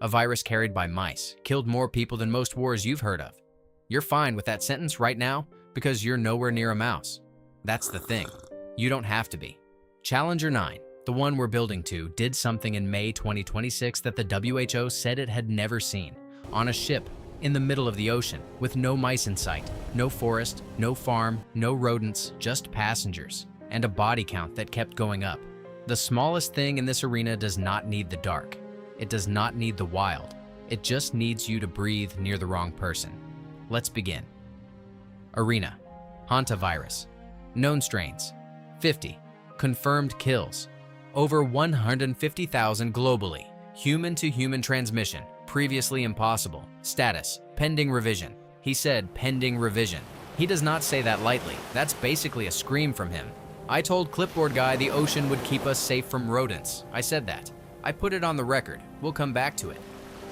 A virus carried by mice killed more people than most wars you've heard of. You're fine with that sentence right now because you're nowhere near a mouse. That's the thing. You don't have to be. Challenger 9, the one we're building to, did something in May 2026 that the WHO said it had never seen. On a ship, in the middle of the ocean, with no mice in sight, no forest, no farm, no rodents, just passengers, and a body count that kept going up. The smallest thing in this arena does not need the dark. It does not need the wild. It just needs you to breathe near the wrong person. Let's begin. Arena. Hantavirus. Known strains. 50. Confirmed kills. Over 150,000 globally. Human-to-human transmission. Previously impossible. Status. Pending revision. He said pending revision. He does not say that lightly. That's basically a scream from him. I told Clipboard Guy the ocean would keep us safe from rodents. I said that. I put it on the record. We'll come back to it.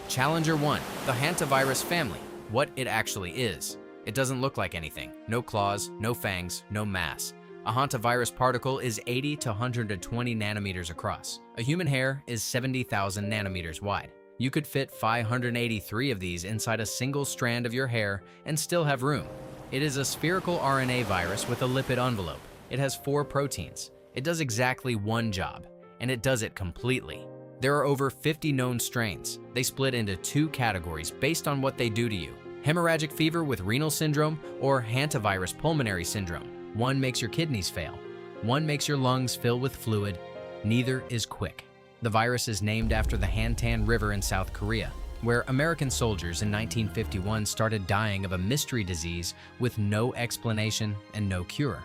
Challenger 1. The Hantavirus family. What it actually is. It doesn't look like anything. No claws, no fangs, no mass. A hantavirus particle is 80 to 120 nanometers across. A human hair is 70,000 nanometers wide. You could fit 583 of these inside a single strand of your hair and still have room. It is a spherical RNA virus with a lipid envelope. It has 4 proteins. It does exactly one job, and it does it completely. There are over 50 known strains. They split into 2 categories based on what they do to you. Hemorrhagic fever with renal syndrome or hantavirus pulmonary syndrome. One makes your kidneys fail. One makes your lungs fill with fluid. Neither is quick. The virus is named after the Hantan River in South Korea, where American soldiers in 1951 started dying of a mystery disease with no explanation and no cure.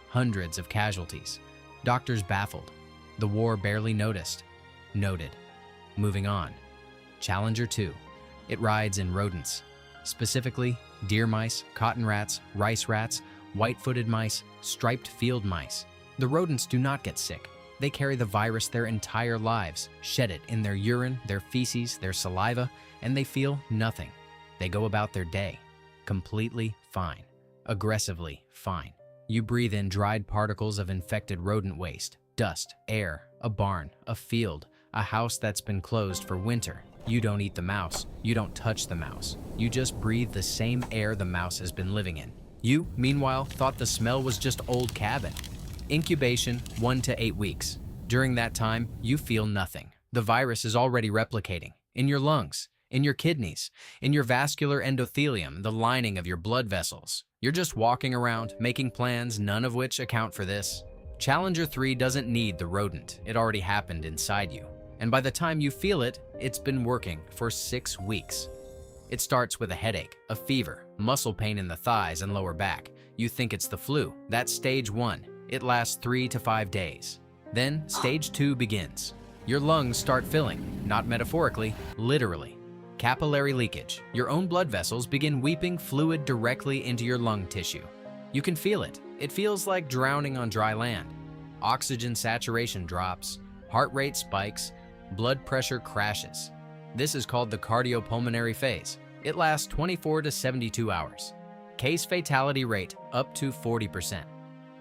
Hundreds of casualties. Doctors baffled. The war barely noticed. Noted. Moving on. Challenger 2. It rides in rodents. Specifically, deer mice, cotton rats, rice rats, white-footed mice, striped field mice. The rodents do not get sick. They carry the virus their entire lives, shed it in their urine, their feces, their saliva, and they feel nothing. They go about their day, completely fine, aggressively fine. You breathe in dried particles of infected rodent waste, dust, air, a barn, a field, a house that's been closed for winter. You don't eat the mouse. You don't touch the mouse. You just breathe the same air the mouse has been living in. You, meanwhile, thought the smell was just old cabin. Incubation, 1 to 8 weeks. During that time, you feel nothing. The virus is already replicating in your lungs, in your kidneys, in your vascular endothelium, the lining of your blood vessels. You're just walking around, making plans, none of which account for this. Challenger 3 doesn't need the rodent. It already happened inside you. And by the time you feel it, it's been working for 6 weeks. It starts with a headache, a fever, muscle pain in the thighs and lower back. You think it's the flu. That's stage 1. It lasts 3 to 5 days. Then stage 2 begins. Your lungs start filling, not metaphorically, literally. Capillary leakage. Your own blood vessels begin weeping fluid directly into your lung tissue. You can feel it. It feels like drowning on dry land. Oxygen saturation drops, heart rate spikes, blood pressure crashes. This is called the cardiopulmonary phase. It lasts 24 to 72 hours. Case fatality rate up to 40%.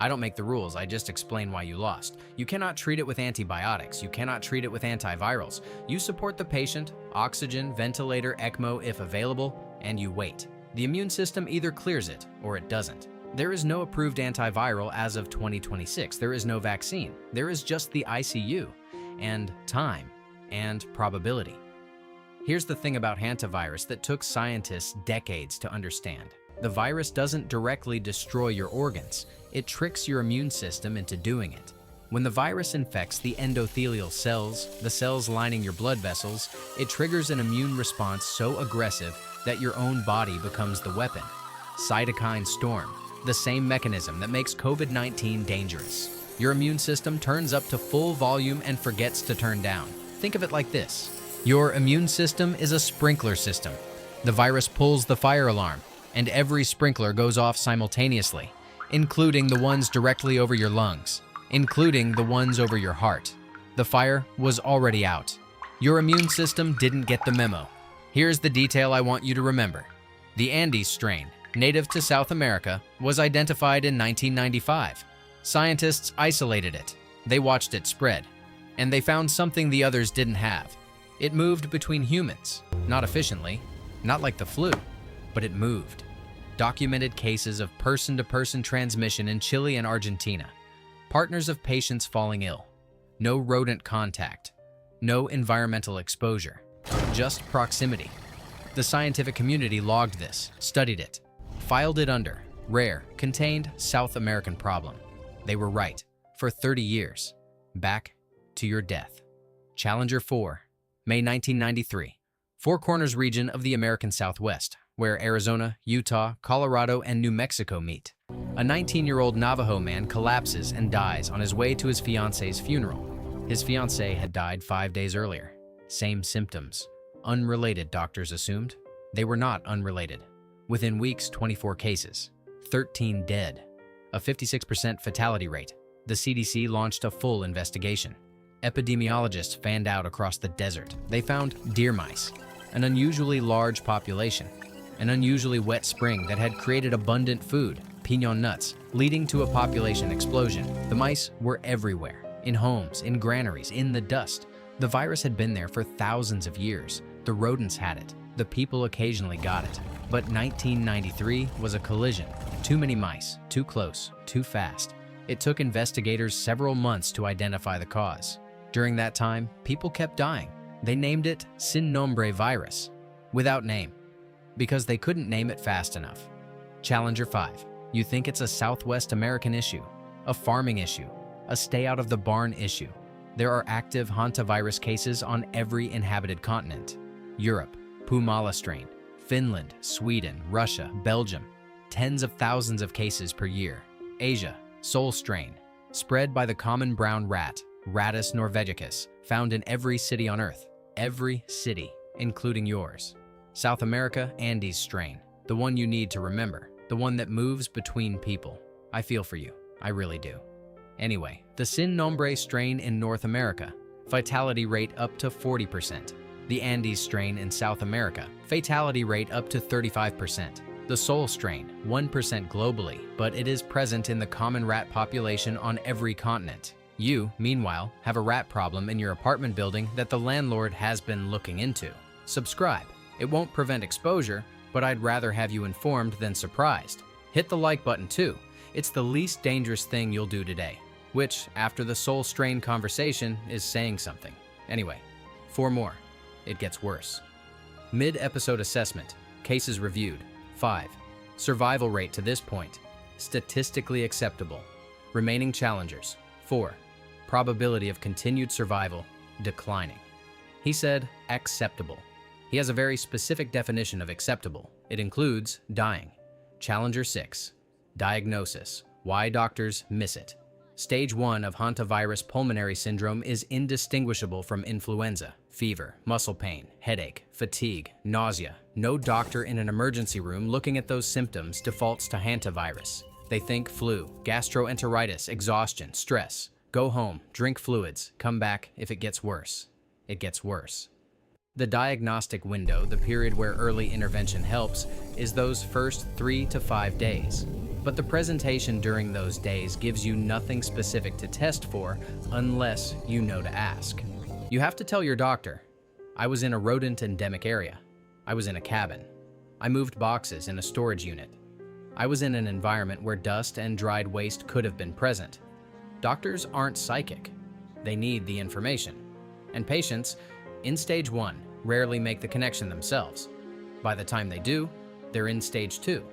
I don't make the rules, I just explain why you lost. You cannot treat it with antibiotics. You cannot treat it with antivirals. You support the patient, oxygen, ventilator, ECMO if available, and you wait. The immune system either clears it or it doesn't. There is no approved antiviral as of 2026. There is no vaccine. There is just the ICU and time and probability. Here's the thing about hantavirus that took scientists decades to understand. The virus doesn't directly destroy your organs. It tricks your immune system into doing it. When the virus infects the endothelial cells, the cells lining your blood vessels, it triggers an immune response so aggressive that your own body becomes the weapon. Cytokine storm, the same mechanism that makes COVID-19 dangerous. Your immune system turns up to full volume and forgets to turn down. Think of it like this. Your immune system is a sprinkler system. The virus pulls the fire alarm, and every sprinkler goes off simultaneously, including the ones directly over your lungs, including the ones over your heart. The fire was already out. Your immune system didn't get the memo. Here's the detail I want you to remember. The Andes strain, native to South America, was identified in 1995. Scientists isolated it. They watched it spread, and they found something the others didn't have. It moved between humans, not efficiently, not like the flu, but it moved. Documented cases of person-to-person transmission in Chile and Argentina. Partners of patients falling ill. No rodent contact. No environmental exposure. Just proximity. The scientific community logged this, studied it, filed it under rare, contained South American problem. They were right for 30 years. Back to your death. Challenger 4, May 1993. Four Corners region of the American Southwest, where Arizona, Utah, Colorado, and New Mexico meet. A 19-year-old Navajo man collapses and dies on his way to his fiance's funeral. His fiancée had died 5 days earlier. Same symptoms. Unrelated, doctors assumed. They were not unrelated. Within weeks, 24 cases, 13 dead, a 56% fatality rate. The CDC launched a full investigation. Epidemiologists fanned out across the desert. They found deer mice, an unusually large population, an unusually wet spring that had created abundant food, piñon nuts, leading to a population explosion. The mice were everywhere, in homes, in granaries, in the dust. The virus had been there for thousands of years. The rodents had it. The people occasionally got it. But 1993 was a collision. Too many mice, too close, too fast. It took investigators several months to identify the cause. During that time, people kept dying. They named it sin nombre virus, without name, because they couldn't name it fast enough. Challenger 5. You think it's a Southwest American issue, a farming issue, a stay out of the barn issue. There are active Hantavirus cases on every inhabited continent. Europe, Pumala strain, Finland, Sweden, Russia, Belgium. Tens of thousands of cases per year. Asia, Sol strain, spread by the common brown rat, Rattus norvegicus, found in every city on Earth. Every city, including yours. South America, Andes strain, the one you need to remember, the one that moves between people. I feel for you, I really do. Anyway, the sin nombre strain in North America, fatality rate up to 40%. The Andes strain in South America, fatality rate up to 35%. The Sol strain, 1% globally, but it is present in the common rat population on every continent. You, meanwhile, have a rat problem in your apartment building that the landlord has been looking into. Subscribe. It won't prevent exposure, but I'd rather have you informed than surprised. Hit the like button too. It's the least dangerous thing you'll do today, which, after the Sol strain conversation, is saying something. Anyway, 4 more. It gets worse. Mid-episode assessment. Cases reviewed. 5. Survival rate to this point. Statistically acceptable. Remaining challengers. 4. Probability of continued survival. Declining. He said acceptable. He has a very specific definition of acceptable. It includes dying. Challenger 6. Diagnosis. Why doctors miss it. Stage 1 of hantavirus pulmonary syndrome is indistinguishable from influenza, fever, muscle pain, headache, fatigue, nausea. No doctor in an emergency room looking at those symptoms defaults to hantavirus. They think flu, gastroenteritis, exhaustion, stress. Go home, drink fluids, come back if it gets worse. It gets worse. The diagnostic window, the period where early intervention helps, is those first 3 to 5 days. But the presentation during those days gives you nothing specific to test for unless you know to ask. You have to tell your doctor, I was in a rodent endemic area. I was in a cabin. I moved boxes in a storage unit. I was in an environment where dust and dried waste could have been present. Doctors aren't psychic. They need the information. And patients, in stage 1, rarely make the connection themselves. By the time they do, they're in stage 2.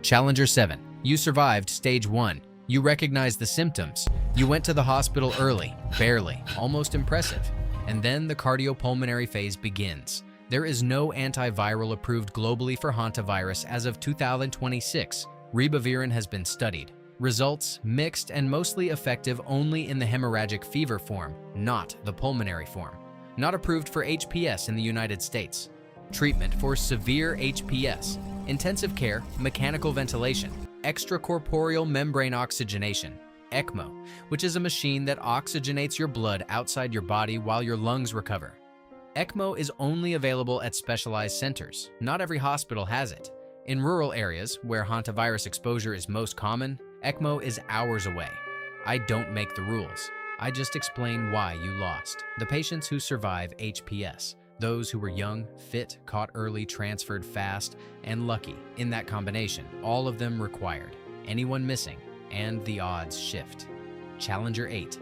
Challenger 7. You survived stage 1. You recognized the symptoms. You went to the hospital early, barely, almost impressive. And then the cardiopulmonary phase begins. There is no antiviral approved globally for hantavirus as of 2026. Ribavirin has been studied. Results mixed and mostly effective only in the hemorrhagic fever form, not the pulmonary form. Not approved for HPS in the United States. Treatment for severe HPS, intensive care, mechanical ventilation, extracorporeal membrane oxygenation, ECMO, which is a machine that oxygenates your blood outside your body while your lungs recover. ECMO is only available at specialized centers. Not every hospital has it. In rural areas, where hantavirus exposure is most common, ECMO is hours away. I don't make the rules. I just explain why you lost. The patients who survive HPS, Those who were young, fit, caught early, transferred fast, and lucky in that combination, all of them required. Anyone missing, and the odds shift. Challenger 8.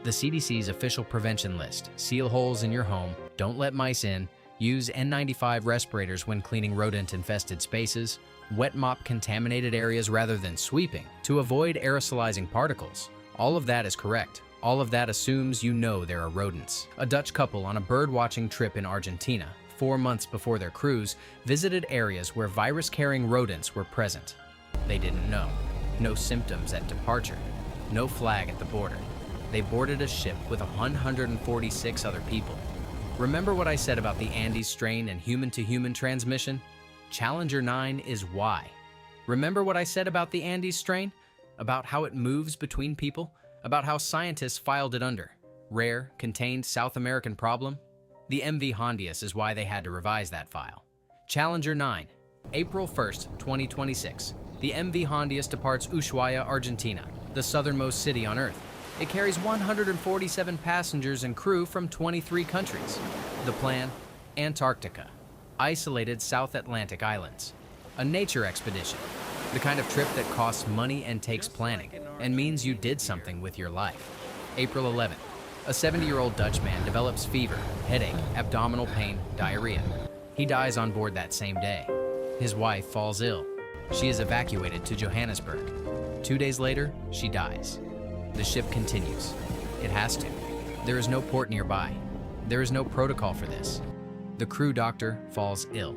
The CDC's official prevention list. Seal holes in your home, don't let mice in, use N95 respirators when cleaning rodent-infested spaces, wet mop contaminated areas rather than sweeping to avoid aerosolizing particles. All of that is correct. All of that assumes you know there are rodents. A Dutch couple on a bird-watching trip in Argentina, 4 months before their cruise, visited areas where virus-carrying rodents were present. They didn't know. No symptoms at departure. No flag at the border. They boarded a ship with 146 other people. Remember what I said about the Andes strain and human-to-human transmission? Challenger 9 is why. Remember what I said about the Andes strain? About how it moves between people? About how scientists filed it under? Rare, contained South American problem? The MV Hondius is why they had to revise that file. Challenger 9, April 1st, 2026. The MV Hondius departs Ushuaia, Argentina, the southernmost city on Earth. It carries 147 passengers and crew from 23 countries. The plan? Antarctica. Isolated South Atlantic islands. A nature expedition. The kind of trip that costs money and takes planning, and means you did something with your life. April 11th. A 70-year-old Dutch man develops fever, headache, abdominal pain, diarrhea. He dies on board that same day. His wife falls ill. She is evacuated to Johannesburg. 2 days later, she dies. The ship continues. It has to. There is no port nearby. There is no protocol for this. The crew doctor falls ill.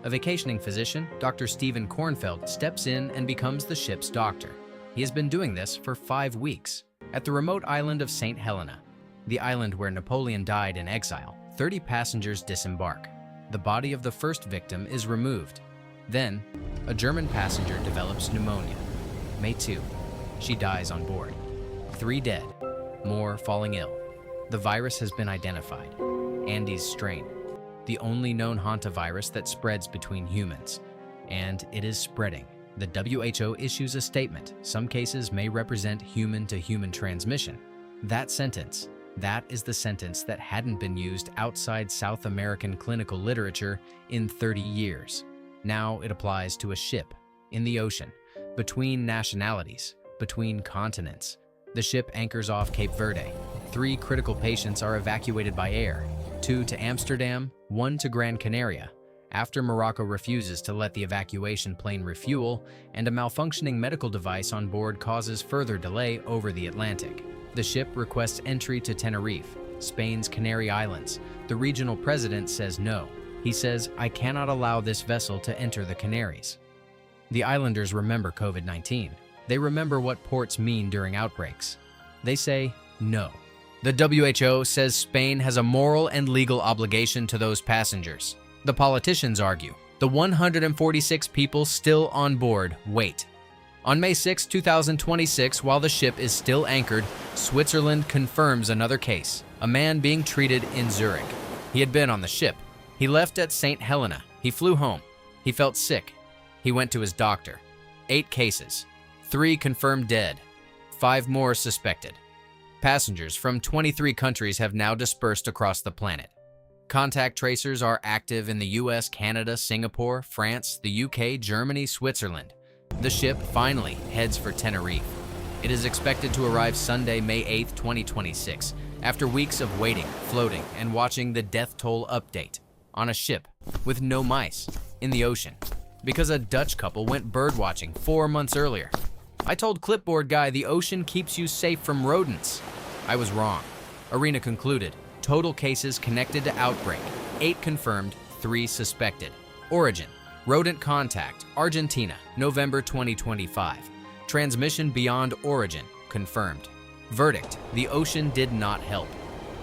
A vacationing physician, Dr. Stephen Kornfeld, steps in and becomes the ship's doctor. He has been doing this for 5 weeks. At the remote island of St. Helena, the island where Napoleon died in exile, 30 passengers disembark. The body of the first victim is removed. Then, a German passenger develops pneumonia. May 2. She dies on board. 3 dead, more falling ill. The virus has been identified. Andes strain. The only known hantavirus that spreads between humans. And it is spreading. The WHO issues a statement. Some cases may represent human-to-human transmission. That sentence, that is the sentence that hadn't been used outside South American clinical literature in 30 years. Now it applies to a ship, in the ocean, between nationalities, between continents. The ship anchors off Cape Verde. 3 critical patients are evacuated by air, 2 to Amsterdam, 1 to Gran Canaria, after Morocco refuses to let the evacuation plane refuel and a malfunctioning medical device on board causes further delay over the Atlantic. The ship requests entry to Tenerife, Spain's Canary Islands. The regional president says no. He says, "I cannot allow this vessel to enter the Canaries." The islanders remember COVID-19. They remember what ports mean during outbreaks. They say no. The WHO says Spain has a moral and legal obligation to those passengers. The politicians argue. The 146 people still on board wait. On May 6, 2026, while the ship is still anchored, Switzerland confirms another case, a man being treated in Zurich. He had been on the ship. He left at St. Helena. He flew home. He felt sick. He went to his doctor. 8 cases. 3 confirmed dead. 5 more suspected. Passengers from 23 countries have now dispersed across the planet. Contact tracers are active in the US, Canada, Singapore, France, the UK, Germany, Switzerland. The ship finally heads for Tenerife. It is expected to arrive Sunday, May 8, 2026, after weeks of waiting, floating, and watching the death toll update on a ship with no mice in the ocean because a Dutch couple went birdwatching 4 months earlier. I told Clipboard Guy the ocean keeps you safe from rodents. I was wrong. Arena concluded. Total cases connected to outbreak. 8 confirmed, 3 suspected. Origin, rodent contact, Argentina, November 2025. Transmission beyond origin, confirmed. Verdict, the ocean did not help.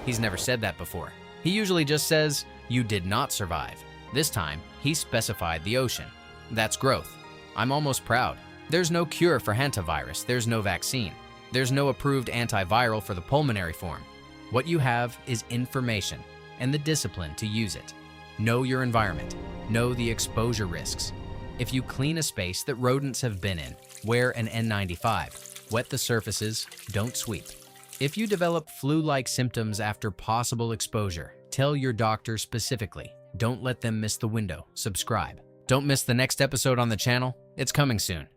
He's never said that before. He usually just says, you did not survive. This time, he specified the ocean. That's growth. I'm almost proud. There's no cure for Hantavirus. There's no vaccine. There's no approved antiviral for the pulmonary form. What you have is information and the discipline to use it. Know your environment. Know the exposure risks. If you clean a space that rodents have been in, wear an N95. Wet the surfaces, don't sweep. If you develop flu-like symptoms after possible exposure, Tell your doctor specifically. Don't let them miss the window. Subscribe. Don't miss the next episode on the channel. It's coming soon.